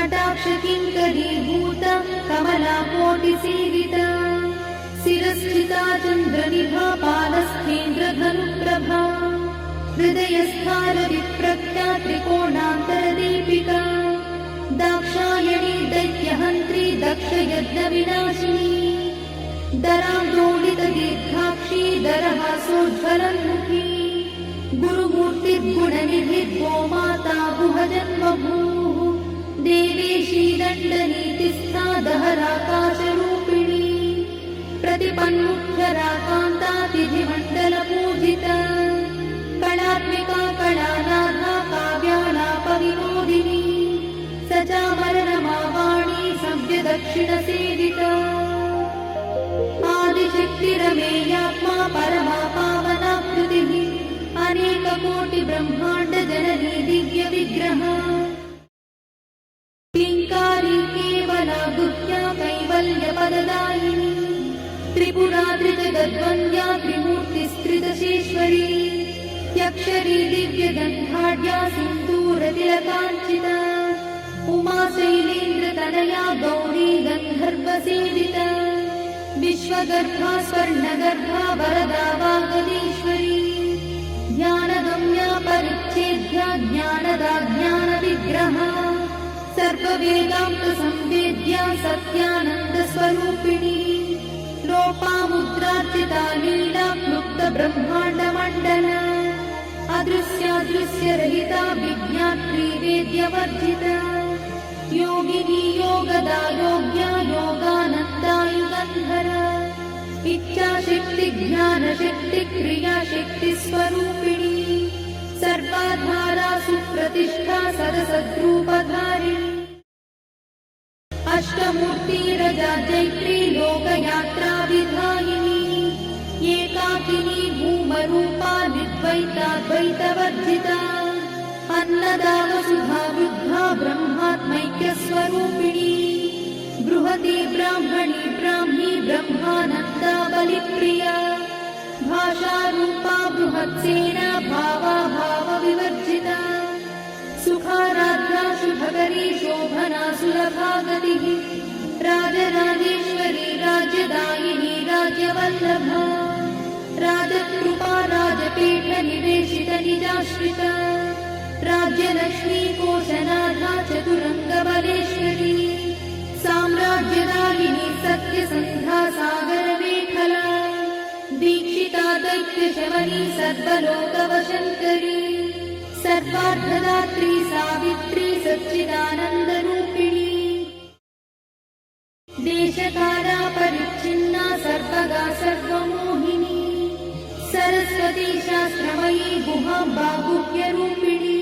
कटाक्षकिङ्करीभूता कमलाकोटिसेविता शिरस्थिता चन्द्रनिभा पालस्थेन्द्रधनुप्रभा हृदयस्थारविप्रख्या त्रिकोणान्तरदीपिका दाक्षायणी दैत्यहन्त्री दक्षयज्ञविनाशिनी दरान्दोलितदीर्घाक्षी दरहासोज्ज्वलन्मुखी गुरुमूर्तिर्गुणनिधिर्गोमाता गुहजन्मभूः देवेशी दण्डनीतिस्था दहराकाशरूपिणी प्रतिपन्मुख्यराकान्तातिथिमण्डलपूजिता कलात्मिका कलानाथा काव्यालापविनोदिनी सचामरणमावाणी सव्यदक्षिणसेविता आदिशक्तिरमेयात्मा परमा पावनाकृतिः अनेककोटिब्रह्माण्डजननी दिव्यविग्रहा क्लीङ्कारी केवला गुह्या कैवल्यपददायिनी त्रिपुरा त्रिजगद्वन्द्या त्रिमूर्तिस्त्रिदशेश्वरी यक्षरी दिव्यगन्धाढ्या सिन्दूरतिलकाञ्चिता उमा शैलेन्द्रतनया गौरी गन्धर्वसेविता विश्वगर्भा स्वर्णगर्भा वरदा वागदीश्वरी ध्यानगम्या परिच्छेद्या ज्ञानदा ज्ञानविग्रहा सर्ववेदान्तसंवेद्या सत्यानन्दस्वरूपिणी लोपामुद्रार्चिता लीला क्लुप्तब्रह्माण्डमण्डला अदृश्यादृश्यरहिता विज्ञात्री वेद्यवर्जिता योगिनी योगदा योग्या योगानन्दा युगन्धरा इच्छाशक्ति ज्ञानशक्ति क्रियाशक्तिस्वरूपिणी सर्वाधारा सुप्रतिष्ठा सदसद्रूपधारिणी अष्टमूर्तिरजा जैत्री लोकयात्रा विधायिनी एकाकिनी भूमरूपा निर्द्वैताद्वैतवर्जिता अन्नदा वसुधा वृद्धा ब्रह्मात्मैक्यस्वरूपिणी बृहती ब्राह्मणी ब्राह्मी ब्रह्मानन्दा बलिप्रिया भाषारूपा बृहत्सेना भावा भावविवर्जिता सुखाराध्या शुभकरी शोभना सुलभा गतिः राजराजेश्वरी राज्यदायिनी राज्यवल्लभा राजकृपा राजपीठनिवेशित निजाश्रिता राज्यलक्ष्मी कोशनाथा चतुरङ्गबलेश्वरी साम्राज्यदायिनी सत्यसन्धा सागरमेखला दीक्षिता दैत्यशमनी सर्वलोकवशङ्करी सर्वार्थदात्री सावित्री सच्चिदानन्दरूपिणी देशकाला परिच्छिन्ना सर्वगा सर्वमोहिनी सरस्वती शास्त्रमयी गुहाम्बा गुह्यरूपिणी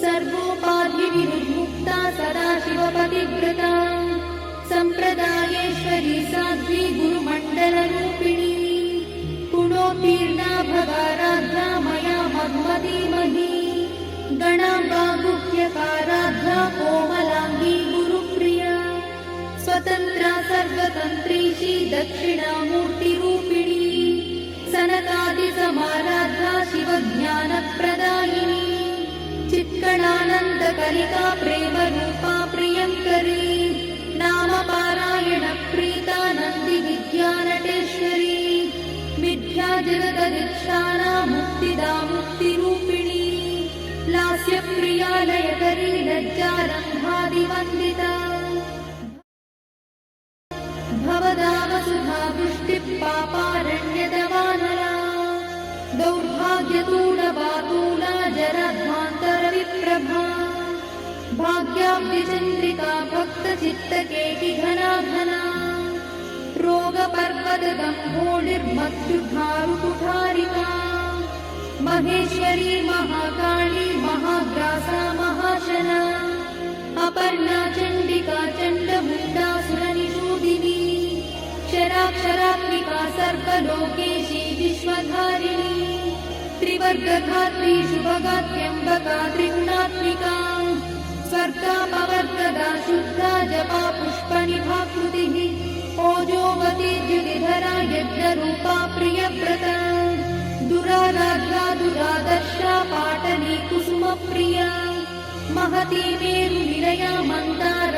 सर्वोपाधिविनिर्मुक्ता सदाशिवपतिव्रता सम्प्रदायेश्वरी साध्वी गुरुमण्डलरूपिणी गुणोत्तीर्णा भगाराध्या मया मधुमतीमही गणाम्बा गुह्यकाराध्या कोमलाङ्गी गुरुप्रिया स्वतन्त्रा सर्वतन्त्रीशी दक्षिणामूर्तिरूपिणी सनकादिसमाराध्या शिवज्ञानप्रदायिनी चित्कणानन्दकलिका प्रेमरूपा प्रियङ्करी नामपारायणप्रीता नन्दिविद्यानटेश्वरी मिथ्या जगदधिष्ठाना मुक्तिदा मुक्तिरूपिणी लास्यप्रिया लयकरी लज्जारम्भादिवन्दिता भवदा वसुधा वृष्टिः पापारण्यदवानला दौर्भाग्यतूलवातूला जराध्वान्तरविप्रभा भाग्याब्धिचन्द्रिका भक्तचित्तकेकिघना घना रोगपर्वतगम्भोलिर्मत्युधारुकुठारिका महेश्वरी महाकाली महाग्रासा महाशना अपर्णा चण्डिका चण्डमुण्डासुरनिषूदिनी क्षराक्षरात्मिका सर्वलोकेशी विश्वधारिणी त्रिवर्गधात्री शुभगात्यम्बका त्रिगुणात्मिका स्वर्गापवर्गदा शुद्धा जपा पुष्पनिभाकृतिः ओजोवती द्युतिधरा यज्ञरूपा प्रियव्रता दुराराध्या दुरादर्शा पाटली कुसुमप्रिया महती मेरुनिलया मन्दार